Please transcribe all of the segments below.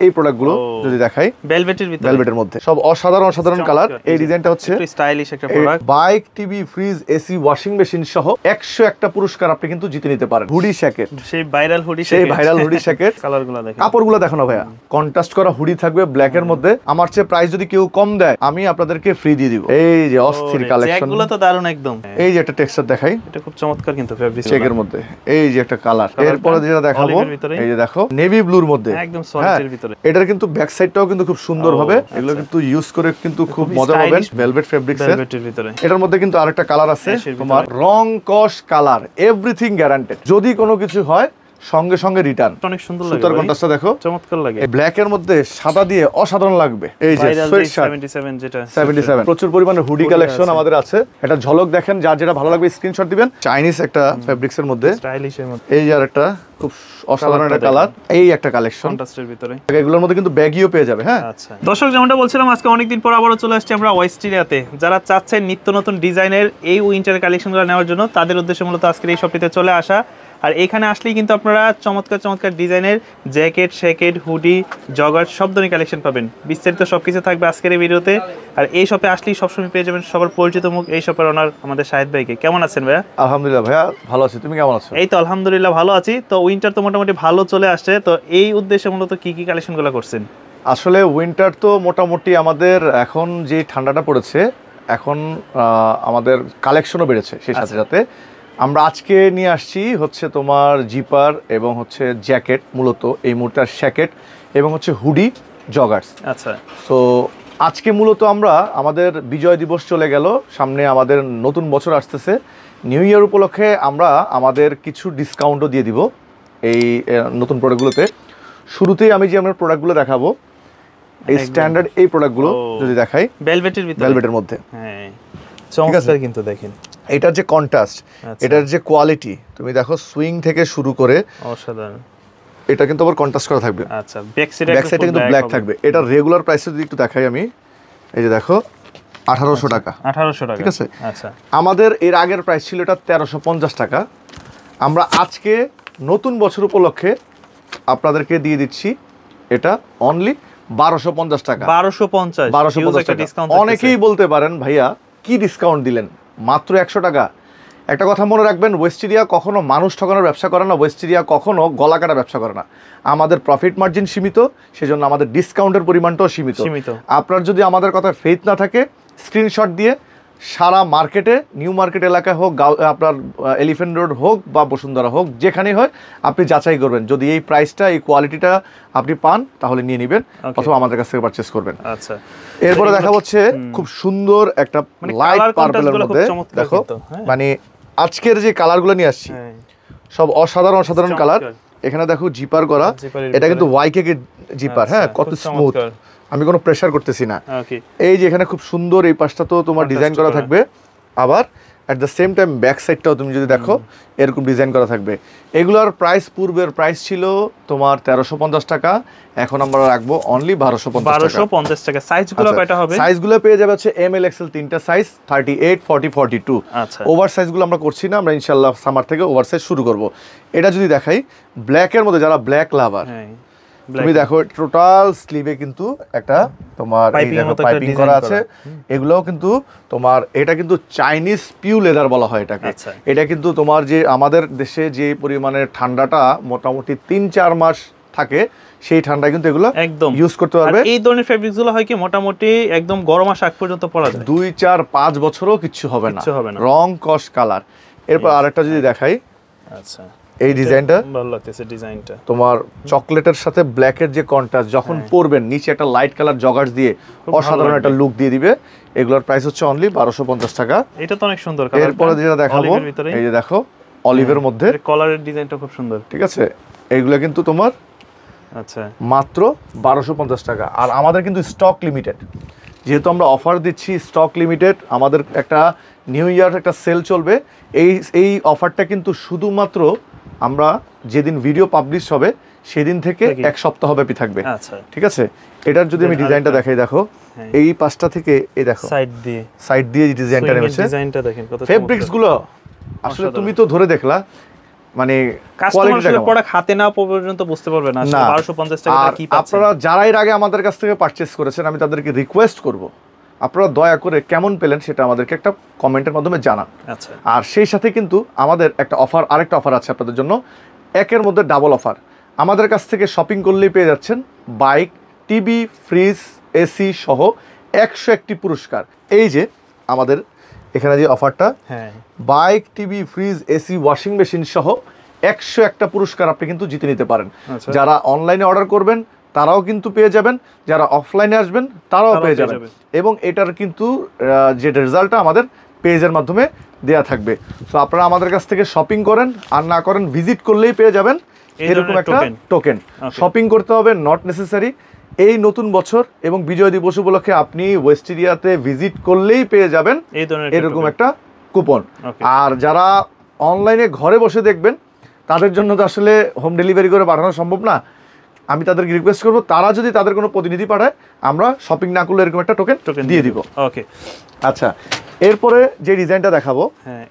এই প্রোডাক্টগুলো যদি দেখাই ভেলভেটের মধ্যে সব অসাধারণ কালার। এই ডিজাইনটা হচ্ছে স্টাইলিশ একটা product. Bike, TV, fridge, AC, washing machine সহ 101টা পুরস্কার আপনি কিন্তু জিতে নিতে পারেন। হুডি শ্যাকেট, সেই ভাইরাল হুডি শ্যাকেট। কালারগুলো দেখেন, কাপড়গুলো দেখো না ভাইয়া, কন্ট্রাস্ট করা হুডি থাকবে ব্ল্যাক এর মধ্যে। আমার চেয়ে প্রাইস যদি কেউ কম দেয় আমি আপনাদেরকে ফ্রি দিয়ে দিব। এই যে অস্থির কালেকশন, এগুলো তো দারুণ একদম। এই যে একটা টেক্সচার দেখাই, এটা খুব চমৎকার কিন্তু ফেব্রিক চেকের মধ্যে। এই যে একটা কালার, এরপরে যেটা দেখাবো এই যে দেখো নেভি ব্লুর মধ্যে একদম সলিডের ভিতরে। এটার কিন্তু ব্যাক সাইডটাও কিন্তু খুব সুন্দর হবে। এগুলো কিন্তু ইউজ করে কিন্তু খুব মজা পাবেন ভেলভেট ফেব্রিক্সের ভিতরে। এটার মধ্যে কিন্তু আরেকটা কালার আছে তোমার রং কস কালার, এভরিথিং গ্যারান্টেড। যদি কোনো কিছু হয় সঙ্গে সঙ্গে রিটার্ন। অনেক সুন্দর লাগে, সুতার কন্ট্রাস্টটা দেখো চমৎকার লাগে। এই ব্ল্যাক এর মধ্যে সাদা দিয়ে অসাধারণ লাগবে। এই যে সোয়েটশার্ট 77 যেটা 77 প্রচুর পরিমাণে হুডি কালেকশন আমাদের আছে। এটা ঝলক দেখেন, যার যেটা ভালো লাগবে স্ক্রিনশট দিবেন। চাইনিজ একটা ফেব্রিক্স এর মধ্যে, স্টাইলিশ এর মধ্যে। এই যে আরেকটা খুব অসাধারণ একটা কালার, এই একটা কালেকশন কন্ট্রাস্টের ভিতরে। এগুলোর মধ্যে কিন্তু ব্যাগিও পেয়ে যাবে। হ্যাঁ আচ্ছা দর্শক, যেমনটা বলছিলাম আজকে অনেকদিন পর আবারো চলে আসছি আমরা ওয়েস্টিরিয়াতে। যারা চাচ্ছেন নিত্য নতুন ডিজাইনের এই উইন্টার কালেকশনগুলো নেওয়ার জন্য, তাদের উদ্দেশ্যে মূলত আজকের এই শপটিতে চলে আসা। আর এখানে আসলেই কিন্তু আপনারা চমৎকার ডিজাইনের জ্যাকেট, শ্যাকেট, হুডি, জগার সব ধরনের কালেকশন পাবেন। বিস্তারিত সবকিছু থাকবে আজকের এই ভিডিওতে। আর এই শপে আসলেই সবসময় পেয়ে যাবেন সবার পরিচিত মুখ, এই শপের ওনার আমাদের শাহিদ ভাইকে। কেমন আছেন ভাইয়া? আলহামদুলিল্লাহ ভাইয়া ভালো আছি, তুমি কেমন আছো? এই তো আলহামদুলিল্লাহ ভালো আছি। তো উইন্টার তো মোটামুটি ভালো চলে আসছে, তো এই উদ্দেশ্যে মূলত কি কি কালেকশনগুলো করছেন? আসলে উইন্টার তো মোটামুটি আমাদের এখন যে ঠান্ডাটা পড়েছে, এখন আমাদের কালেকশনও বেড়েছে। সেই সাথে সাথে আমরা আজকে নিয়ে আসছি হচ্ছে তোমার জিপার এবং হচ্ছে জ্যাকেট, মূলত এই মুহূর্তে শ্যাকেট এবং হচ্ছে হুডি, জগার্স। আচ্ছা, তো আজকে মূলত আমরা আমাদের বিজয় দিবস চলে গেল, সামনে আমাদের নতুন বছর আসতেছে। নিউ ইয়ার উপলক্ষে আমরা আমাদের কিছু ডিসকাউন্টও দিয়ে দিব এই নতুন প্রোডাক্টগুলোতে। শুরুতেই আমি যে আমার প্রোডাক্টগুলো দেখাবো, এই স্ট্যান্ডার্ড এই প্রোডাক্টগুলো যদি দেখাই ভেলভেটের মধ্যে। হ্যাঁ চমৎকার কিন্তু দেখেন এটার যে কন্ট্রাস্ট, এটার যে কোয়ালিটি, তুমি দেখো সুইং থেকে শুরু করে অসাধারণ। এটা কিন্তু আবার কন্ট্রাস্ট করা থাকবে। আচ্ছা, ব্যাক সাইডে কিন্তু ব্ল্যাক থাকবে। এটা রেগুলার প্রাইস যদি একটু দেখাই আমি, এই যে দেখো 1800 টাকা। 1800 টাকা, ঠিক আছে। আচ্ছা, আমাদের এর আগের প্রাইস ছিল এটা 1350 টাকা। আমরা আজকে নতুন বছর উপলক্ষে আপনাদেরকে দিয়ে দিচ্ছি এটা অনলি 1250 টাকা। 1250 টাকা। অনেকেই বলতে পারেন ভাইয়া কি ডিসকাউন্ট দিলেন, মাত্র 100 টাকা। একটা কথা মনে রাখবেন, ওয়েস্টিরিয়া কখনো মানুষ ঠকানোর ব্যবসা করে না, ওয়েস্টিরিয়া কখনো গলা কাটা ব্যবসা করে না। আমাদের প্রফিট মার্জিন সীমিত, সেজন্য আমাদের ডিসকাউন্টের পরিমাণটাও সীমিত। আপনার যদি আমাদের কথা ফেথ না থাকে, স্ক্রিনশট দিয়ে সারা মার্কেটে, নিউ মার্কেট এলাকায় হোক, আপনার এলিফ্যান্ট রোড হোক বা বসুন্ধরা হোক, যেখানেই হয় আপনি যাচাই করবেন। যদি এই প্রাইসটা, এই কোয়ালিটিটা আপনি পান তাহলে নিয়ে নেবেন, অথবা আমাদের কাছ থেকে পারচেস করবেন। আচ্ছা, এরপরে দেখা হচ্ছে খুব সুন্দর একটা লাইট পার্পলের মধ্যে দেখো, মানে আজকের যে কালারগুলো নিয়ে আসছি সব অসাধারণ কালার। এখানে দেখো জিপার করা, এটা কিন্তু ওয়াইকে জিপার। হ্যাঁ, কত স্মুথ, আমি কোনো প্রেসার করতেছি না। এই যে এখানে খুব সুন্দর এই পাশটা তো তোমার ডিজাইন করা থাকবে, আবার at the same time back সাইডটাও তুমি যদি দেখো এরকম ডিজাইন করা থাকবে। এগুলোর প্রাইস, পূর্বের প্রাইস ছিল তোমার 1350 টাকা, এখন আমরা রাখবো অনলি 1250 টাকা। সাইজগুলো কয়টা হবে? সাইজগুলো পেয়ে যাবে হচ্ছে এম এল এক্সেল তিনটা সাইজ, 38, 40, 42। আচ্ছা, ওভার সাইজগুলো আমরা করছি না, আমরা ইনশাআল্লাহ সামার থেকে ওভার সাইজ শুরু করব। এটা যদি দেখাই ব্ল্যাকের মধ্যে, যারা ব্ল্যাক লাভার, তুমি দেখো টোটাল স্লিভে কিন্তু একটা তোমার এই দেখো পাইপিং করা আছে। এগুলোও কিন্তু তোমার, এটা কিন্তু চাইনিজ পিউ লেদার বলা হয় এটাকে। এটা কিন্তু তোমার যে আমাদের দেশে যে পরিমাণের ঠান্ডাটা মোটামুটি 3-4 মাস থাকে, সেই ঠান্ডা কিন্তু এগুলো একদম ইউজ করতে পারবে। এই ধরনের ফেব্রিক্স গুলো হয় কি মোটামুটি একদম গরম মাস আগ পর্যন্ত পরা যায়, 2, 4, 5 বছরও কিছু হবে না, রং কস কালার। এরপর আরেকটা যদি দেখাই, আচ্ছা এই ডিজাইনটা ভালো লাগতেছে। ডিজাইনটা তোমার চকলেটের সাথে ব্ল্যাকের যে কন্ট্রাস্ট, যখন পরবেন নিচে একটা লাইট কালার জগার্স দিয়ে অসাধারণ একটা লুক দিয়ে দিবে। এগুলোর প্রাইস হচ্ছে অনলি 1250 টাকা। এটা তো অনেক সুন্দর কালার। এরপরে যেটা দেখাবো, এই যে দেখো অলিভের মধ্যে কলারের ডিজাইনটা খুব সুন্দর। ঠিক আছে, এগুলো কিন্তু তোমার আচ্ছা মাত্র 1250 টাকা। আর আমাদের কিন্তু স্টক লিমিটেড, যেহেতু আমরা অফার দিচ্ছি স্টক লিমিটেড, আমাদের একটা নিউ ইয়ার একটা সেল চলবে। এই অফারটা কিন্তু শুধুমাত্র আমরা যেদিন ভিডিও পাবলিশ হবে সেদিন থেকে 1 সপ্তাহ ব্যাপী থাকবে। আচ্ছা ঠিক আছে, এটার যদি আমি ডিজাইনটা দেখাই, দেখো এই পাশটা থেকে এই দেখো সাইড দিয়ে ডিজাইনটা নেমেছে। ডিজাইনটা দেখেন কত ফেব্রিক্স গুলো আসলে তুমি তো ধরে দেখলা, মানে কাস্টমার প্রোডাক্ট হাতে না পর্যন্ত বুঝতে পারবে না 1250 টাকা কি পাচ্ছেন। আপনারা যারা এর আগে আমাদের কাছ থেকে পারচেজ করেছেন আমি তাদেরকে রিকোয়েস্ট করব আপনারা দয়া করে কেমন পেলেন সেটা আমাদেরকে একটা কমেন্টের মাধ্যমে জানান। আচ্ছা, আর সেই সাথে কিন্তু আমাদের একটা অফার, আরেকটা অফার আছে আপনাদের জন্য, একের মধ্যে ডাবল অফার। আমাদের কাছ থেকে শপিং করলেই পেয়ে যাচ্ছেন বাইক, টিভি, ফ্রিজ, এসি সহ 101টি পুরস্কার। এই যে আমাদের এখানে যে অফারটা, bike, TV, fridge, AC, washing machine সহ 101টা পুরস্কার আপনি কিন্তু জিতে নিতে পারেন। যারা অনলাইনে অর্ডার করবেন তারাও কিন্তু পেয়ে যাবেন, যারা অফলাইনে আসবেন তারাও পেয়ে যাবেন, এবং এটার কিন্তু যে রেজাল্টটা আমাদের পেজের মাধ্যমে দেয়া থাকবে। সো আপনারা আমাদের কাছ থেকে শপিং করেন আর না করেন ভিজিট করলেই পেয়ে যাবেন এরকম একটা টোকেন। শপিং করতে হবে নট নেসেসারি। এই নতুন বছর এবং বিজয় দিবস উপলক্ষে আপনি ওয়েস্টেরিয়াতে ভিজিট করলেই পেয়ে যাবেন এরকম একটা কুপন। আর যারা অনলাইনে ঘরে বসে দেখবেন তাদের জন্য তো আসলে হোম ডেলিভারি করে পাঠানো সম্ভব না। আমি তাদেরকে রিকোয়েস্ট করবো তারা যদি তাদের কোনো প্রতিনিধি পাঠায় আমরা শপিং না করলে এরকম একটা টোকেন দিয়ে দিব। ওকে, আচ্ছা, এরপরে যে ডিজাইনটা দেখাবো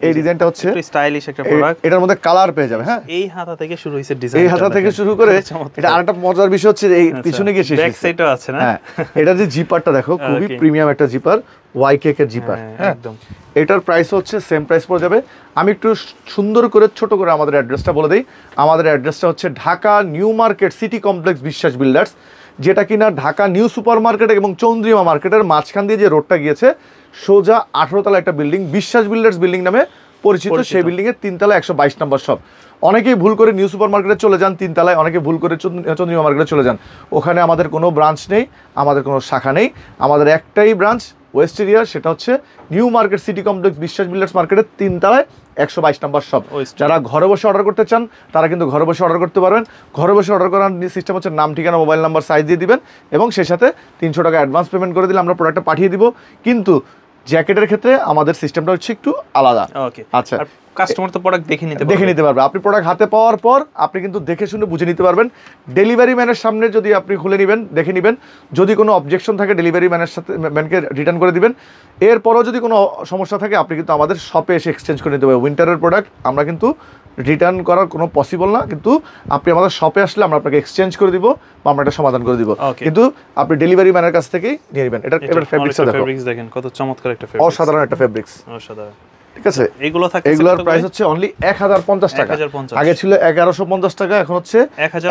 এই ডিজাইনটা হচ্ছে স্টাইলিশ একটা প্রোডাক্ট। এটার মধ্যে কালার পেয়ে যাবে। হ্যাঁ, এই হাতা থেকে শুরু হইছে ডিজাইন, এই হাতা থেকে শুরু করে এটা আরেকটা মজার বিষয় হচ্ছে এই পিছনে গিয়ে শেষ ব্যাক সাইডও আছে না। হ্যাঁ, এটা যে জিপারটা দেখো খুবই প্রিমিয়াম একটা জিপার, ওয়াইকেক এর জিপার। হ্যাঁ, একদম। এটার প্রাইস হচ্ছে সেম প্রাইস পড়ে যাবে। আমি একটু সুন্দর করে ছোট করে আমাদের অ্যাড্রেসটা বলে দিই। আমাদের অ্যাড্রেসটা হচ্ছে Dhaka new market city complex বিশ্বাস বিল্ডার্স, যেটা কিনা ঢাকা নিউ সুপার মার্কেট এবং চৌন্দ্রিমা মার্কেটের মাঝখান দিয়ে যে রোডটা গিয়েছে সোজা 18 তলা একটা বিল্ডিং বিশ্বাস বিল্ডার্স বিল্ডিং নামে পরিচিত। সেই বিল্ডিং এর 3 তলা 122 নম্বর শপ। অনেকেই ভুল করে নিউ সুপার মার্কেটে চলে যান 3 তলায়, অনেকে ভুল করে চন্দ্রিমা মার্কেটে চলে যান। ওখানে আমাদের কোনো ব্রাঞ্চ নেই, আমাদের কোনো শাখা নেই, আমাদের একটাই ব্রাঞ্চ ওয়েস্টেরিয়া, সেটা হচ্ছে নিউ মার্কেট সিটি কমপ্লেক্স বিশ্বাস বিল্ডার্স মার্কেটের 3 তলায় 122 নম্বর শপ। যারা ঘরে বসে অর্ডার করতে চান তারা কিন্তু ঘরে বসে অর্ডার করতে পারবেন। ঘরে বসে অর্ডার করার সিস্টেম হচ্ছে নাম, ঠিকানা, মোবাইল নাম্বার, সাইজ দিয়ে দিবেন এবং সেই সাথে 300 টাকা অ্যাডভান্স পেমেন্ট করে দিলে আমরা প্রোডাক্টটা পাঠিয়ে দিব। কিন্তু জ্যাকেটের ক্ষেত্রে আমাদের সিস্টেমটা হচ্ছে একটু আলাদা। ওকে, আচ্ছা, কাস্টমার তো প্রোডাক্ট দেখে নিতে পারবে। আপনি প্রোডাক্ট হাতে পাওয়ার পর আপনি কিন্তু দেখে শুনে বুঝে নিতে পারবেন। ডেলিভারি ম্যানের সামনে যদি আপনি খুলে নেবেন, দেখে নেবেন, যদি কোনো অবজেকশন থাকে ডেলিভারি ম্যানের সাথে ম্যানকে রিটার্ন করে দিবেন। এরপরও যদি কোনো সমস্যা থাকে আপনি কিন্তু আমাদের শপে এসে এক্সচেঞ্জ করে নিতে পারবেন। উইন্টারের প্রোডাক্ট আমরা কিন্তু রিটার্ন করার কোনো পসিবল না, কিন্তু আপনি আমাদের শপে আসলে আমরা আপনাকে এক্সচেঞ্জ করে দিব বা আমরা এটা সমাধান করে দিব, কিন্তু আপনি ডেলিভারি ম্যানের কাছ থেকেই নিয়ে নেবেন। এটা এবার ফেব্রিক্স দেখেন কত চমৎকার একটা ফেব্রিক্স, অসাধারণ একটা ফেব্রিক্স, অসাধারণ। ঠিক আছে, এগুলোর প্রাইস হচ্ছে অনলি 1050 টাকা। আগে ছিল 1150 টাকা, এখন হচ্ছে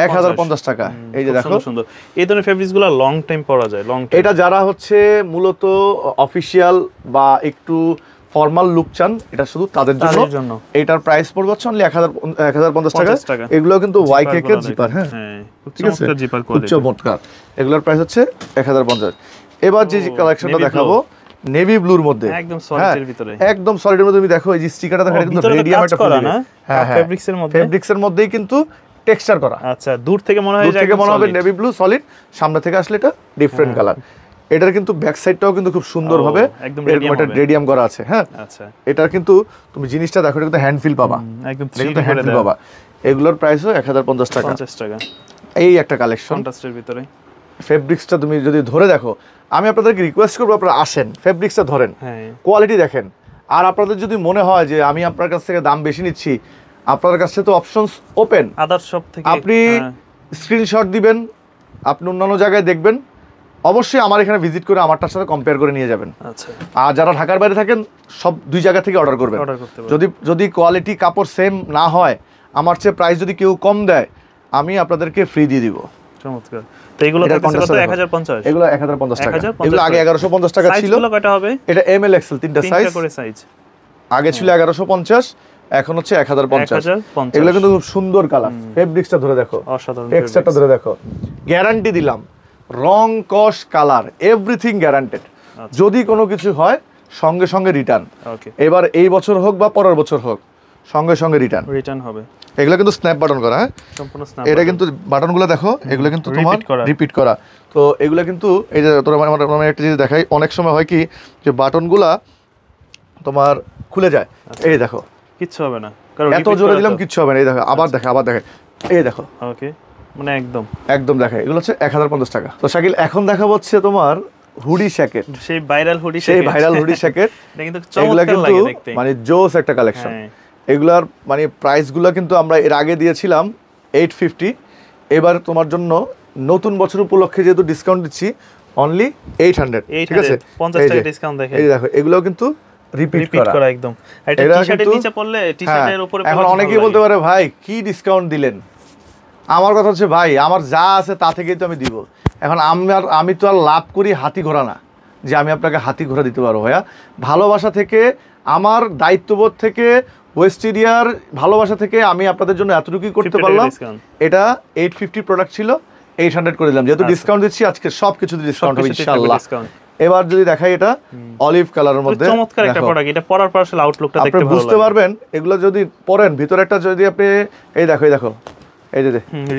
1050 টাকা। এই যে দেখো সুন্দর এই ধরনের ফেব্রিক্সগুলো লং টাইম পরা যায়। এটা যারা হচ্ছে মূলত অফিশিয়াল বা একটু ফর্মাল লুক চান এটা শুধু তাদের জন্য। এটার প্রাইস পড়বে হচ্ছে অনলি 1050 টাকা। এগুলো কিন্তু ওয়াইকেক এর জিপার। হ্যাঁ, ঠিক আছে, খুব চমৎকার। এগুলোর প্রাইস হচ্ছে 1050। এবার যে কালেকশনটা দেখাবো নেভি ব্লুর মধ্যে, একদম সলিডের ভিতরে, একদম সলিডের মধ্যে। তুমি দেখো এই যে স্টিকারটা দেখো, এটা কিন্তু রেডিয়াম একটা না। হ্যাঁ, ফেব্রিক্সের মধ্যেই কিন্তু টেক্সচার করা। আচ্ছা, দূর থেকে মনে হবে নেভি ব্লু সলিড, সামনে থেকে আসলে এটা ডিফারেন্ট কালার। এটার কিন্তু ব্যাক সাইডটাও কিন্তু খুব সুন্দর ভাবে এরকম একটা রেডিয়াম করা আছে। হ্যাঁ, আচ্ছা, এটার কিন্তু তুমি জিনিসটা দেখো, এটা কিন্তু হ্যান্ড ফিল পাবা, একদম হ্যান্ড ফিল পাবা। এগুলোর প্রাইসও 1050 টাকা। এই একটা কালেকশন কন্ট্রাস্টের ভিতরে। ফেব্রিক্সটা তুমি যদি ধরে দেখো, আমি আপনাদেরকে রিকোয়েস্ট করবো আপনারা আসেন, ফেব্রিক্সটা ধরেন, কোয়ালিটি দেখেন। আর আপনাদের যদি মনে হয় যে আমি আপনার কাছ থেকে দাম বেশি নিচ্ছি, আপনার কাছে তো অপশনস ওপেন, আদার শপ থেকে আপনি স্ক্রিনশট দিবেন, আপনি অন্যান্য জায়গায় দেখবেন, অবশ্যই আমার এখানে ভিজিট করে আমারটার সাথে কম্পেয়ার করে নিয়ে যাবেন। আচ্ছা, আর যারা ঢাকার বাইরে থাকেন সব দুই জায়গা থেকে অর্ডার করবেন। যদি কোয়ালিটি কাপড় সেম না হয়, আমার চেয়ে প্রাইস যদি কেউ কম দেয়, আমি আপনাদেরকে ফ্রি দিয়ে দিব। চমৎকার। তো এগুলো কত? 1050। এগুলো 1050 টাকা। এগুলো আগে 1150 টাকা ছিল। সাইজগুলো কয়টা হবে? এটা এম এল এক্সেল তিনটা সাইজ। আগে ছিল 1150, এখন হচ্ছে 1050। এগুলো কিন্তু খুব সুন্দর কালার। ফেব্রিক্সটা ধরে দেখো, অসাধারণ। টেক্সচারটা ধরে দেখো, গ্যারান্টি দিলাম, রং, কস, কালার এভরিথিং গ্যারান্টেড। যদি কোনো কিছু হয় সঙ্গে সঙ্গে রিটার্ন। ওকে, এবার এই বছর হোক বা পরের বছর হোক, সঙ্গে সঙ্গে রিটার্ন হবে। এগুলো কিন্তু স্ন্যাপ বাটন করা। হ্যাঁ, সম্পূর্ণ স্ন্যাপ। এটা কিন্তু বাটনগুলো দেখো, এগুলো কিন্তু তোমার রিপিট করা। তো এগুলো কিন্তু এই যে তোরা আমরা একটা জিনিস দেখাই, অনেক সময় হয় কি যে বাটনগুলা তোমার খুলে যায়। এই দেখো, কিচ্ছু হবে না, কারণ এত জোরে দিলাম কিচ্ছু হবে না। এই দেখো, আবার দেখে, এই দেখো। ওকে, মানে একদম দেখে। এগুলো হচ্ছে 1050 টাকা। তো শাকিল, এখন দেখাবো হচ্ছে তোমার হুডি জ্যাকেট, সেই ভাইরাল হুডি জ্যাকেট। এটা কিন্তু চমৎকার লাগে দেখতে, মানে জোস একটা কালেকশন। এগুলার মানে প্রাইসগুলো কিন্তু আমরা এর আগে দিয়েছিলাম 850, এবার তোমার জন্য নতুন বছর উপলক্ষে যেহেতু ডিসকাউন্ট দিচ্ছি অনলি 800, ঠিক আছে 50 টাকা ডিসকাউন্ট দেখেন। এই দেখো এগুলো কিন্তু রিপিট করা একদম। এটা টি-শার্টের নিচে পড়লে টি-শার্টের উপরে এখন অনেকেই বলতে পারে ভাই কি ডিসকাউন্ট দিলেন, আমার কথা হচ্ছে ভাই আমার যা আছে তা থেকেই তো আমি দিব। এখন আমি তো আর লাভ করি হাতি ঘোড়া না যে আমি আপনাকে হাতি ঘোড়া দিতে পারবো ভাইয়া। ভালোবাসা থেকে, আমার দায়িত্ববোধ থেকে, ওয়েস্ট এরিয়ার ভালোবাসা থেকে আমি আপনাদের জন্য এতটুকুই করতে পারলাম। এটা 850 প্রোডাক্ট ছিল, 800 করে দিলাম, যেহেতু ডিসকাউন্ট দিচ্ছি আজকে সবকিছুতে ডিসকাউন্ট হবে ইনশাআল্লাহ। এবার যদি দেখাই এটা অলিভ কালারের মধ্যে চমৎকার একটা প্রোডাক্ট, এটা পরার পর আসলে আউটলুকটা দেখতে ভালো লাগে, বুঝতে পারবেন। এগুলো যদি পরেন ভিতরে একটা যদি আপনি এই দেখো এই যে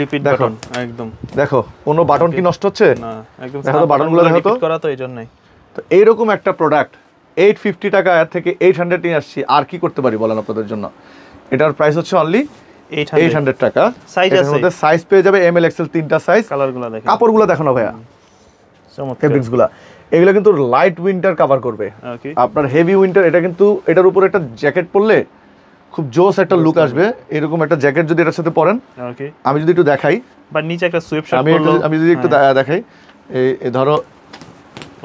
রিপিট বাটন একদম দেখো, কোনো বাটন কি নষ্ট হচ্ছে না, একদম দেখো তো বাটনগুলো দেখো তো, রিপিট করা তো এইজন্যই। তো এইরকম একটা প্রোডাক্ট 850 টাকা থেকে 800 নিয়ে আসছি, আর কি করতে পারি বলেন আপনাদের জন্য। এটার প্রাইস হচ্ছে অনলি 800 টাকা। সাইজ আছে, এর মধ্যে সাইজ পেয়ে যাবে এম এল এক্সেল তিনটা সাইজ। কালারগুলো দেখেন, কাপড়গুলো দেখো না ভাইয়া, চমৎকার ফেব্রিক্সগুলো এগুলো কিন্তু লাইট উইন্টার কভার করবে, আপনার হেভি উইন্টার। এটা কিন্তু এটার উপর একটা জ্যাকেট পরলে খুব জোস একটা লুক আসবে। এরকম একটা জ্যাকেট যদি এটার সাথে পরেন, আমি যদি একটু দেখাই, বা নিচে একটা সুইপ শার্ট পরলো, আমি যদি একটু দেখাই, এই ধরো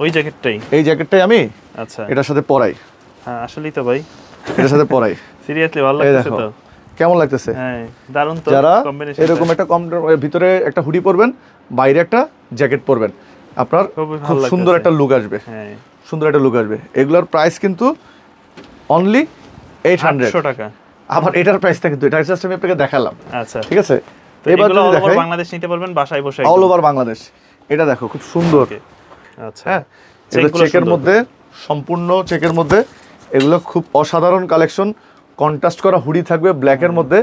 ওই জ্যাকেটটাই, এই জ্যাকেটটাই আমি আচ্ছা এটার সাথে পরাই। হ্যাঁ আসলেই তো ভাই এটার সাথে পরাই, সিরিয়াসলি ভালো লাগছে তো, কেমন লাগতেছে? হ্যাঁ দারুণ তো। যারা এরকম একটা ভিতরে একটা হুডি পরবেন, বাইরে একটা জ্যাকেট পরবেন, আপনার খুব সুন্দর একটা লুক আসবে, সুন্দর একটা লুক আসবে। এগুলোর প্রাইস কিন্তু অনলি 800 টাকা। আবার এটার প্রাইসটা কিন্তু এটা জাস্ট আমি আপনাকে দেখালাম, আচ্ছা ঠিক আছে। এবার যদি দেখাই বাংলাদেশ নিতে পারবেন বাসায় বসে, অল ওভার বাংলাদেশ। এটা দেখো খুব সুন্দর, আচ্ছা হ্যাঁ চেকের মধ্যে, সম্পূর্ণ চেকের মধ্যে, এগুলো খুব অসাধারণ কালেকশন। কন্ট্রাস্ট করা হুডি থাকবে ব্ল্যাকের মধ্যে,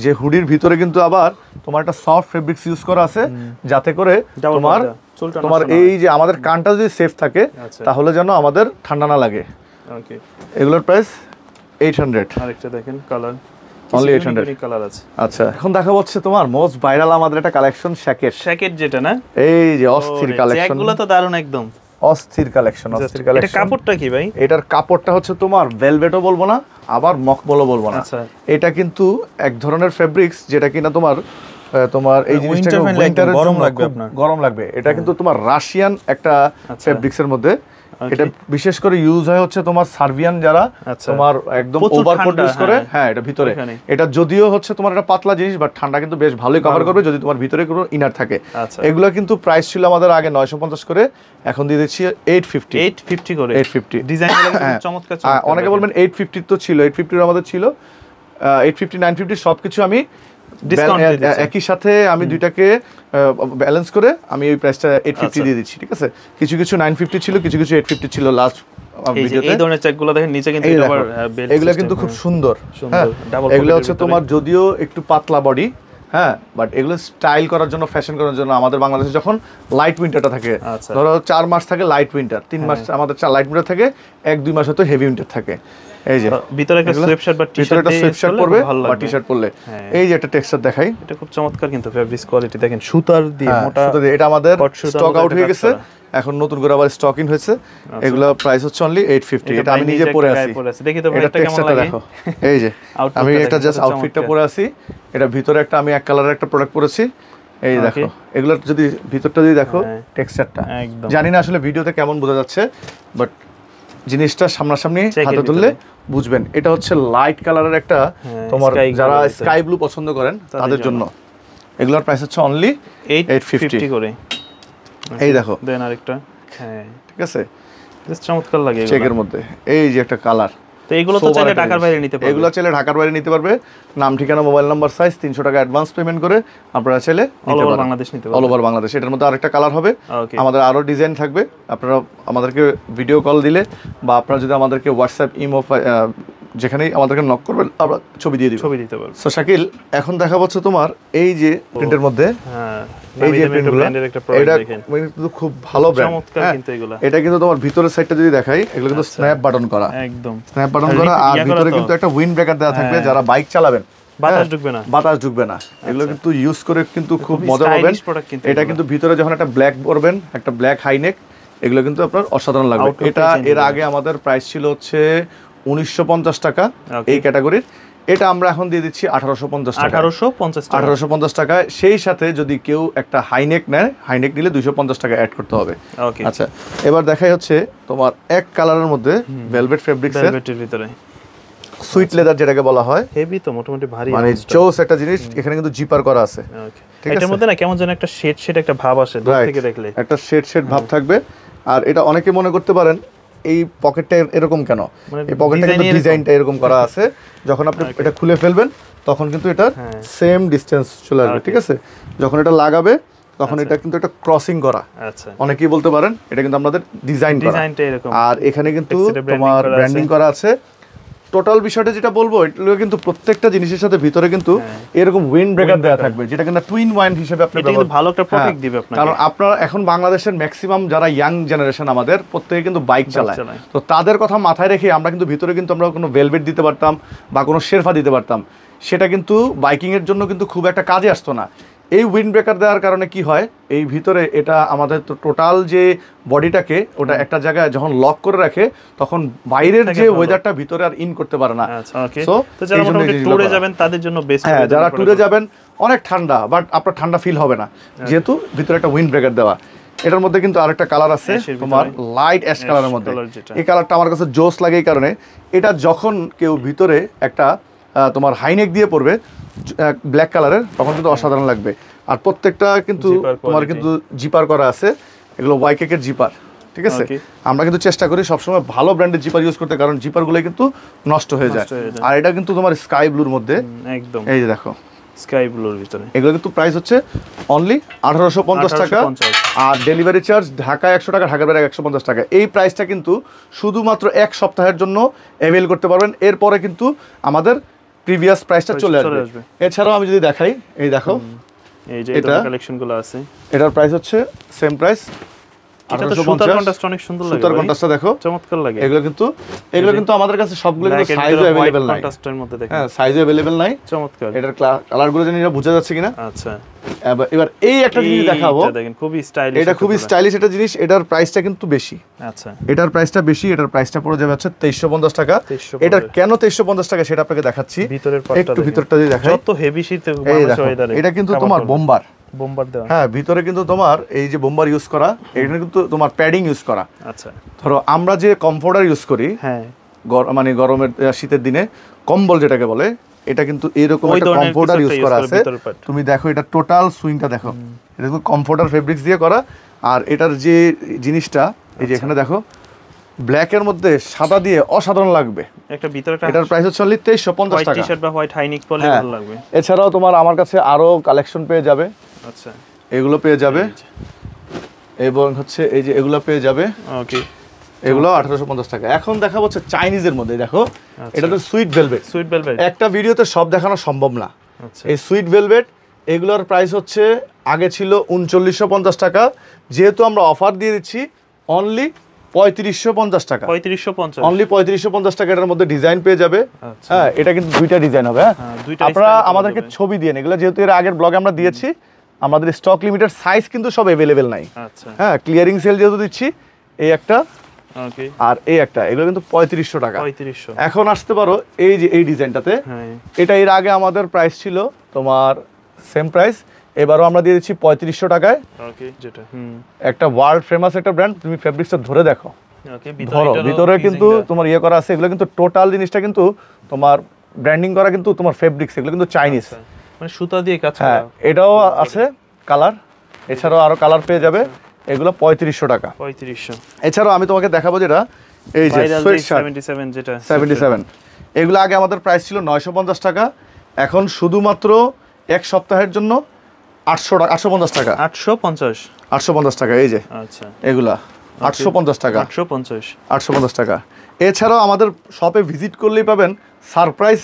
যে হুডির ভিতরে কিন্তু আবার তোমার একটা সফট ফেব্রিক্স ইউজ করা আছে, যাতে করে তোমার এই যে আমাদের কানটা যদি সেফ থাকে তাহলে যেন আমাদের ঠান্ডা না লাগে। এগুলোর প্রাইস 800। আরেকটা দেখেন কালার অনলি 800 কালার আছে। আচ্ছা এখন দেখা হচ্ছে তোমার মোস্ট ভাইরাল আমাদের একটা কালেকশন শ্যাকেট যেটা না, এই যে অস্থির কালেকশন, এগুলো তো দারুণ একদম অস্থির কালেকশন। এটা কাপড়টা কি ভাই? এটার কাপড়টা হচ্ছে তোমার ভেলভেটও বলবো না, আবার মখমলও বলবো না। এটা কিন্তু এক ধরনের ফেব্রিক্স যেটা কিনা তোমার এই জিনিসটা উইন্টারে গরম লাগবে। এটা কিন্তু তোমার রাশিয়ান একটা ফেব্রিক্সের মধ্যে, এটা বিশেষ করে ইউজ হয় হচ্ছে তোমার সার্বিয়ান যারা তোমার একদম ওভারকোট ইউজ করে, হ্যাঁ এটা ভিতরে। এটা যদিও হচ্ছে তোমার একটা পাতলা জিনিস, বাট ঠান্ডা কিন্তু বেশ ভালোই কভার করবে যদি তোমার ভিতরে কোনো ইনার থাকে। এগুলো কিন্তু প্রাইস ছিল আমাদের আগে 950 করে, এখন দিয়ে দিচ্ছি 850 করে। 850 ডিজাইনগুলো চমৎকার। অনেকে বলবেন 850 তো ছিল, 850 আমাদের ছিল, 850 950 সবকিছু আমি একই সাথে আমি দুইটাকে ব্যালেন্স করে আমি এই প্রাইসটা 850 দিয়ে দিচ্ছি, ঠিক আছে। কিছু 950 ছিল, কিছু 850 ছিল লাস্ট ভিডিওতে। এই ধরনের চেকগুলো দেখেন নিচে কিন্তু এগুলো কিন্তু খুব সুন্দর, এগুলো হচ্ছে তোমার যদিও একটু পাতলা বডি, হ্যাঁ, বাট এগুলো স্টাইল করার জন্য, ফ্যাশন করার জন্য আমাদের বাংলাদেশে যখন লাইট উইন্টারটা থাকে, ধরো 4 মাস থাকে লাইট উইন্টার, 3 মাস আমাদের লাইট উইন্টার থাকে, 1-2 মাস হয়তো হেভি উইন্টার থাকে। এই যে ভিতরে একটা সোয়েটশার্ট বা টি-শার্ট পরবে বা টি-শার্ট পরলে এই যে একটা টেক্সচার দেখাই, এটা খুব চমৎকার কিন্তু ফেব্রিক কোয়ালিটি দেখেন, সুতার দিয়ে মোটা। এটা আমাদের স্টক আউট হয়ে গেছে, এখন নতুন করে আবার স্টক ইন হয়েছে। এগুলো প্রাইস হচ্ছে অনলি 850। এটা আমি নিজে পরে আছি, দেখি তো ভাই এটা কেমন লাগে। দেখো এই যে আমি একটা জাস্ট আউটফিটটা পরে আছি, এটা ভিতরে একটা আমি এক কালারের একটা প্রোডাক্ট পরেছি। এই দেখো এগুলোর যদি ভিতরটা যদি দেখো টেক্সচারটা, জানি না আসলে ভিডিওতে কেমন বোঝা যাচ্ছে, বাট জিনিসটা সামনাসামনি হাতে তুললে বুঝবেন। এটা হচ্ছে লাইট কালারের একটা, তোমার যারা স্কাই ব্লু পছন্দ করেন তাদের জন্য। এগুলোর প্রাইস হচ্ছে অনলি 850 করে। এই দেখো দেন আরেকটা, হ্যাঁ ঠিক আছে, বেশ চমৎকার লাগে চেকের মধ্যে। এই যে একটা কালার, তো এগুলো তো চাইলে ঢাকার বাইরে নিতে পারবে, এগুলো চাইলে ঢাকার বাইরে নিতে পারবে। নাম ঠিকানা মোবাইল নাম্বার সাইজ 300 টাকা অ্যাডভান্স পেমেন্ট করে আপনারা চাইলে অল ওভার বাংলাদেশ নিতে পারবেন, অল ওভার বাংলাদেশ। এটার মধ্যে আরেকটা কালার হবে, আমাদের আরো ডিজাইন থাকবে। আপনারা আমাদেরকে ভিডিও কল দিলে বা আপনারা যদি আমাদেরকে হোয়াটসঅ্যাপ ইমো যেখানেই আমাদেরকে নক করবেন আমরা ছবি দিয়ে দিব, ছবি দিতে পারবো। সো শাকিল এখন দেখা হচ্ছে তোমার এই যে প্রিন্টের মধ্যে, হ্যাঁ এই যে ব্র্যান্ডের একটা প্রোডাক্ট দেখেন, কিন্তু খুব ভালো ব্র্যান্ড, চমৎকার কিন্তু এগুলো। এটা কিন্তু তোমার ভিতরের সাইডটা যদি দেখাই, এগুলো কিন্তু স্ন্যাপ বাটন করা, একদম স্ন্যাপ বাটন করা, আর ভিতরে কিন্তু একটা উইন্ড ব্রেকার দেওয়া থাকবে, যারা বাইক চালাবেন বাতাস ঢুকবে না। এগুলো কিন্তু ইউজ করে কিন্তু খুব মজা পাবেন। এটা কিন্তু ভিতরে যখন একটা ব্ল্যাক পরবেন, একটা ব্ল্যাক হাইনেক, এগুলো কিন্তু আপনার অসাধারণ লাগবে। এটা এর আগে আমাদের প্রাইস ছিল হচ্ছে 1950 টাকা এই ক্যাটাগরির। এটা আমরা এখন দিয়ে দিচ্ছি 1850 টাকা। 1850 টাকায়। সেই সাথে যদি কেউ একটা হাইনেক নেয়, হাইনেক নিলে 250 টাকা অ্যাড করতে হবে। ওকে, আচ্ছা এবার দেখাই হচ্ছে তোমার এক কালারের মধ্যে ভেলভেট ফেব্রিক্সের, ভেলভেটের ভিতরে সুইট লেদার যেটাকে বলা হয়, হেভি তো মোটামুটি ভারী, মানে চোস একটা জিনিস। এখানে কিন্তু জিপার করা আছে। ওকে, এটার মধ্যে না কেমন যেন একটা শেড একটা ভাব আসে দূর থেকে দেখলে, একটা শেড ভাব থাকবে। আর এটা অনেকে মনে করতে পারেন এই পকেটটা এরকম কেন, এই পকেটটা কিন্তু ডিজাইনটা এরকম করা আছে। যখন আপনি এটা খুলে ফেলবেন তখন কিন্তু এটা সেম ডিসটেন্স চলে আসবে, ঠিক আছে? যখন এটা লাগাবে তখন এটা কিন্তু একটা ক্রসিং করা। আচ্ছা, অনেকেই বলতে পারেন এটা কিন্তু আমাদের ডিজাইনটা এরকম। আর এখানে কিন্তু তোমার ব্র্যান্ডিং করা আছে। টোটাল বিষয়টা যেটা বলবো, এটা কিন্তু প্রত্যেকটা জিনিসের সাথে ভিতরে কিন্তু এরকম উইন্ড ব্রেকার দেওয়া থাকবে, যেটা কিন্তু টুইন ওয়াইন হিসেবে আপনি ভালো একটা প্রোটেক্ট দিবে আপনাকে। কারণ আপনারা এখন বাংলাদেশের ম্যাক্সিমাম যারা ইয়াং জেনারেশন আমাদের প্রত্যেকে কিন্তু বাইক চালায়, তো তাদের কথা মাথায় রেখে আমরা কিন্তু ভিতরে কিন্তু আমরা কোনো ভেলভেট দিতে পারতাম বা কোনো শেরফা দিতে পারতাম, সেটা কিন্তু বাইকিং এর জন্য কিন্তু খুব একটা কাজে আসতো না। এই উইন্ড ব্রেকার দেওয়ার কারণে কি হয়, এই ভিতরে এটা আমাদের টোটাল যে বডিটাকে ওটা একটা জায়গায় যখন লক করে রাখে তখন বাইরের যে ওয়েদারটা ভিতরে আর ইন করতে পারে না। সো যারা মোটামুটি ট্যুরে যাবেন তাদের জন্য বেস্ট। হ্যাঁ, যারা ট্যুরে যাবেন অনেক ঠান্ডা, বাট আপনার ঠান্ডা ফিল হবে না যেহেতু ভিতরে একটা উইন্ড ব্রেকার দেওয়া। এটার মধ্যে কিন্তু আরেকটা কালার আছে তোমার লাইট অ্যাশ কালারের মধ্যে। এই কালারটা আমার কাছে জোস লাগে এই কারণে, এটা যখন কেউ ভিতরে একটা তোমার হাইনেক দিয়ে পড়বে ব্ল্যাক কালারের, তখন কিন্তু অসাধারণ লাগবে। আর প্রত্যেকটা কিন্তু তোমার কিন্তু জিপার করা আছে, এগুলো ওয়াইকেকের জিপার, ঠিক আছে? আমরা কিন্তু চেষ্টা করি সবসময় ভালো ব্র্যান্ডের জিপার ইউজ করতে, কারণ জিপারগুলো কিন্তু নষ্ট হয়ে যায়। আর এটা কিন্তু তোমার স্কাই ব্লুর মধ্যে একদম, এই যে দেখো স্কাই ব্লুর ভিতরে। এগুলো কিন্তু প্রাইস হচ্ছে অনলি 1850 টাকা। আর ডেলিভারি চার্জ ঢাকায় 100 টাকা, ঢাকার বাইরে 150 টাকা। এই প্রাইসটা কিন্তু শুধুমাত্র এক সপ্তাহের জন্য অ্যাভেল করতে পারবেন, এরপরে কিন্তু আমাদের প্রিভিয়াস প্রাইসটা চলে আসবে। এছাড়াও আমি যদি দেখাই, এই দেখো এই যে এটা কালেকশনগুলো আছে, এটার প্রাইস হচ্ছে সেম প্রাইস 1850। কন্ট্রাস্ট অনেক সুন্দর লাগে, সুতার কন্ট্রাস্টটা দেখো চমৎকার লাগে। এগুলো কিন্তু আমাদের কাছে সবগুলো কিন্তু সাইজও अवेलेबल নাই, কন্ট্রাস্টের মধ্যে দেখেন। হ্যাঁ, সাইজও अवेलेबल নাই। চমৎকার। এটার কালারগুলো জানি না বোঝা যাচ্ছে কিনা। আচ্ছা, এবার এই একটা জিনিস দেখাবো, দেখেন খুবই স্টাইলিশ, এটা খুবই স্টাইলিশ একটা জিনিস। এটার প্রাইসটা কিন্তু বেশি। আচ্ছা, এটার প্রাইসটা বেশি, এটার প্রাইসটা পড়ে যাবে হচ্ছে 2350 টাকা। এটার কেন 2350 টাকা সেটা আপনাকে দেখাচ্ছি। ভিতরের পার্টটা একটু ভিতরটা যদি দেখাই, যত হেভি শীতে মানুষ ওয়েদারে এটা কিন্তু তোমার বোম্বার দেওয়া। হ্যাঁ, ভিতরে কিন্তু তোমার এই যে বোম্বার ইউজ করা, এখানে কিন্তু তোমার প্যাডিং ইউজ করা। আচ্ছা, ধরো আমরা যে কমফোর্টার ইউজ করি, হ্যাঁ, মানে গরমের শীতের দিনে কম্বল যেটাকে বলে, এটা কিন্তু এরকম একটা কমফোর্টার ইউজ করা আছে। তুমি দেখো এটা টোটাল সুইংটা দেখো, এটা কিন্তু কমফোর্টার ফেব্রিক্স দিয়ে করা। আর এটার যে জিনিসটা এই যে এখানে দেখো ব্ল্যাকের মধ্যে সাদা দিয়ে অসাধারণ লাগবে। একটা ভিতরটা এটার প্রাইস হচ্ছে অনলি 2350 টাকা। টি-শার্ট বা হোয়াইট হাইনেক পরলে ভালো লাগবে। এছাড়াও তোমার আমার কাছে আরো কালেকশন পেয়ে যাবে। আচ্ছা, এগুলো পেয়ে যাবে এবং হচ্ছে এই যে এগুলো পেয়ে যাবে। ওকে, এগুলো 1850 টাকা। এখন দেখাবো হচ্ছে চাইনিজের মধ্যে, দেখো এটা তো সুইট ভেলভেট। একটা ভিডিওতে সব দেখানো সম্ভব না। আচ্ছা, এই সুইট ভেলভেট এগুলোর প্রাইস হচ্ছে আগে ছিল 3950 টাকা, যেহেতু আমরা অফার দিয়ে দিচ্ছি অনলি 3550 টাকা। 3550, অনলি 3550 টাকা। এটার মধ্যে ডিজাইন পেয়ে যাবে। হ্যাঁ, এটা কিন্তু দুইটা ডিজাইন হবে। হ্যাঁ, আপনারা আমাদেরকে ছবি দিয়ে, এগুলো যেহেতু এর আগের ব্লগে আমরা দিয়েছি, আমাদের স্টক লিমিটেড সাইজ কিন্তু সব अवेलेबल নাই। আচ্ছা, হ্যাঁ, ক্লিয়ারিং সেল যেহেতু দিচ্ছি, এই একটা ওকে আর এই একটা, এগুলো কিন্তু 3500 টাকা। 3500। এখন আসতে পারো এই যে এই ডিজাইনটাতে, এটা এর আগে আমাদের প্রাইস ছিল তোমার সেম প্রাইস, এবারও আমরা দিয়ে দিচ্ছি 3500 টাকায়। ওকে, যেটা একটা ওয়ার্ল্ড ফেমাস একটা ব্র্যান্ড, তুমি ফেব্রিক্সটা ধরে দেখো। ওকে, ধরো ভিতরে কিন্তু তোমার ইয়ে করা আছে, এগুলো কিন্তু টোটাল জিনিসটা কিন্তু তোমার ব্র্যান্ডিং করা, কিন্তু তোমার ফেব্রিক্স এগুলো কিন্তু চাইনিজ, মানে সুতা দিয়ে কাজ করা। হ্যাঁ, এটাও আছে কালার। এছাড়াও আরো কালার পেয়ে যাবে। এগুলো 3500 টাকা। 3500। এছাড়াও আমি তোমাকে দেখাবো যেটা এই যে সোয়েটশার্ট 77, যেটা 77, এগুলো আগে আমাদের প্রাইস ছিল 950 টাকা, এখন শুধুমাত্র এক সপ্তাহের জন্য 850 টাকা। 850 টাকা। এই যে আচ্ছা, এগুলা 850 টাকা। 850 টাকা। এছাড়াও আমাদের শপে ভিজিট করলেই পাবেন সারপ্রাইজ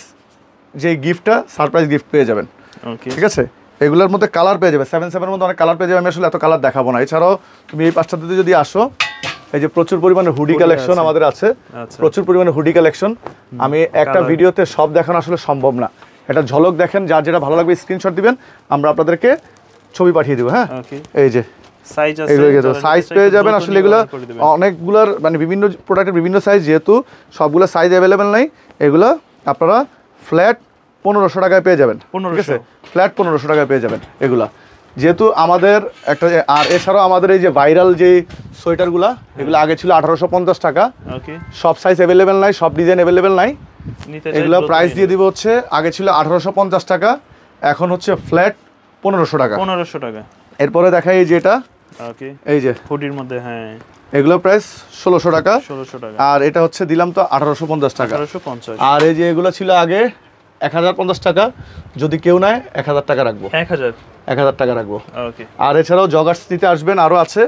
যে গিফটটা, সারপ্রাইজ গিফট পেয়ে যাবেন। ওকে, ঠিক আছে? এগুলোর মধ্যে কালার পেয়ে যাবে, 77 এর মধ্যে অনেক কালার পেয়ে যাবে। আমি আসলে এত কালার দেখাবো না। এছাড়াও তুমি এই পাঁচটাতে যদি আসো, এই যে প্রচুর পরিমাণে হুডি কালেকশন আমাদের আছে, প্রচুর পরিমাণে হুডি কালেকশন। আমি একটা ভিডিওতে সব দেখানো আসলে সম্ভব না, এটা ঝলক দেখেন, যার যেটা ভালো লাগবে স্ক্রিনশট দিবেন, আমরা আপনাদেরকে ছবি পাঠিয়ে দেবো। হ্যাঁ, এই যে সাইজ আছে, সাইজ পেয়ে যাবেন। আসলে এগুলো অনেকগুলোর মানে বিভিন্ন প্রোডাক্টের বিভিন্ন সাইজ, যেহেতু সবগুলো সাইজ अवेलेबल নাই, এগুলো আপনারা ফ্ল্যাট 1500 টাকায় পেয়ে যাবেন, ঠিক আছে, ফ্ল্যাট 1500 টাকায় পেয়ে যাবেন এগুলা। যেহেতু আমাদের একটা, আর এছাড়াও আমাদের এই যে ভাইরাল যে সোয়েটারগুলা, এগুলো আগে ছিল 1850 টাকা। সব সাইজ অ্যাভেলেবেল নাই, সব ডিজাইন অ্যাভেলেবেল নাই। এগুলো প্রাইস দিয়ে দিব হচ্ছে, আগে ছিল 1850 টাকা, এখন হচ্ছে ফ্ল্যাট 1500 টাকা। 1500 টাকা। এরপরে দেখাই এই যেটা, এই যে হুডির মধ্যে, হ্যাঁ, এগুলো প্রাইস 1600 টাকা। 1600 টাকা। আর এটা হচ্ছে দিলাম তো 1850 টাকা। 1850। আর এই যে এগুলো ছিল আগে 1050 টাকা, যদি কেউ নেয় 1000 টাকা রাখবো। 1000 টাকা রাখবো। ওকে। আর এছাড়াও জগার্স নিতে আসবেন, আরও আছে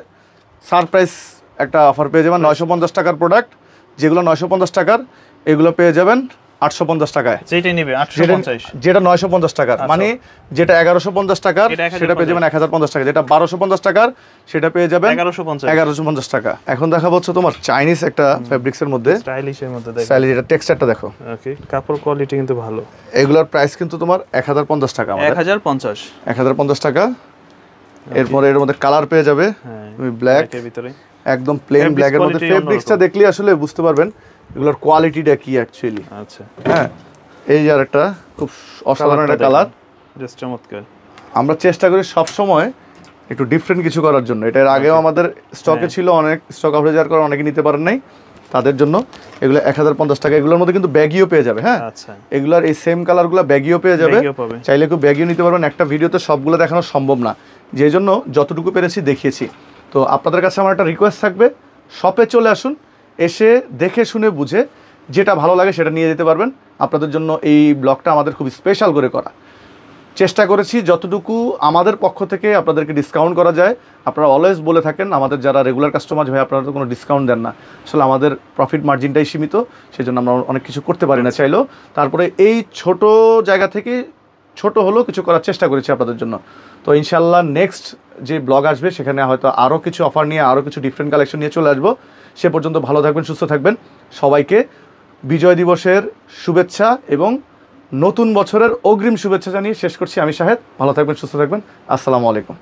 সারপ্রাইজ একটা অফার পেয়ে যাবেন। 950 টাকার প্রোডাক্ট, যেগুলো 950 টাকার, এগুলো পেয়ে যাবেন 850 টাকায়। যেটা নিবে 850, যেটা 950 টাকার, মানে যেটা 1150 টাকার সেটা পেয়ে যাবেন 1050 টাকা, যেটা 1250 টাকার সেটা পেয়ে যাবেন 1150 টাকা। এখন দেখাবো হচ্ছে তোমার চাইনিজ একটা ফেব্রিক্সের মধ্যে, স্টাইলিশের মধ্যে, দেখো স্টাইলিশ, এটা টেক্সচারটা দেখো। ওকে, কাপড় কোয়ালিটি কিন্তু ভালো। এগুলোর প্রাইস কিন্তু তোমার 1050 টাকা, 1050 টাকা। এরপরে এর মধ্যে কালার পেয়ে যাবে, তুমি ব্ল্যাক, একদম প্লেন ব্ল্যাকের মধ্যে। ফেব্রিক্সটা দেখলে আসলে বুঝতে পারবেন এগুলোর কোয়ালিটিটা কি অ্যাকচুয়ালি। আচ্ছা, হ্যাঁ, এই যে একটা খুব অসাধারণ একটা কালার, জাস্ট চমৎকার। আমরা চেষ্টা করি সব সময় একটু ডিফারেন্ট কিছু করার জন্য। এটা এর আগেও আমাদের স্টকে ছিল, অনেক স্টক আউট যাওয়ার কারণে অনেকে নিতে পারেন নাই, তাদের জন্য এগুলো 1050 টাকা। এগুলোর মধ্যে কিন্তু ব্যাগিও পেয়ে যাবে। হ্যাঁ, আচ্ছা, এগুলোর এই সেম কালারগুলো ব্যাগিও পেয়ে যাবে, চাইলে কেউ ব্যাগিও নিতে পারবেন। একটা ভিডিওতে সবগুলো দেখানো সম্ভব না, যেই জন্য যতটুকু পেরেছি দেখিয়েছি। তো আপনাদের কাছে আমার একটা রিকোয়েস্ট থাকবে, শপে চলে আসুন, এসে দেখে শুনে বুঝে যেটা ভালো লাগে সেটা নিয়ে যেতে পারবেন। আপনাদের জন্য এই ব্লগটা আমাদের খুব স্পেশাল করে করা, চেষ্টা করেছি যতটুকু আমাদের পক্ষ থেকে আপনাদেরকে ডিসকাউন্ট করা যায়। আপনারা অলওয়েজ বলে থাকেন আমাদের যারা রেগুলার কাস্টমার, ভাই আপনারা তো কোনো ডিসকাউন্ট দেন না। আসলে আমাদের প্রফিট মার্জিনটাই সীমিত, সেই জন্য আমরা অনেক কিছু করতে পারি না চাইলেও। তারপরে এই ছোট জায়গা থেকে ছোট হলেও কিছু করার চেষ্টা করেছি আপনাদের জন্য। তো ইনশাল্লাহ নেক্সট যে ব্লগ আসবে সেখানে হয়তো আরও কিছু অফার নিয়ে, আরও কিছু ডিফারেন্ট কালেকশন নিয়ে চলে আসবো। সে পর্যন্ত ভালো থাকবেন, সুস্থ থাকবেন। সবাইকে বিজয় দিবসের শুভেচ্ছা এবং নতুন বছরের অগ্রিম শুভেচ্ছা জানিয়ে শেষ করছি। আমি শাহেদ, ভালো থাকবেন, সুস্থ থাকবেন। আসসালামু আলাইকুম।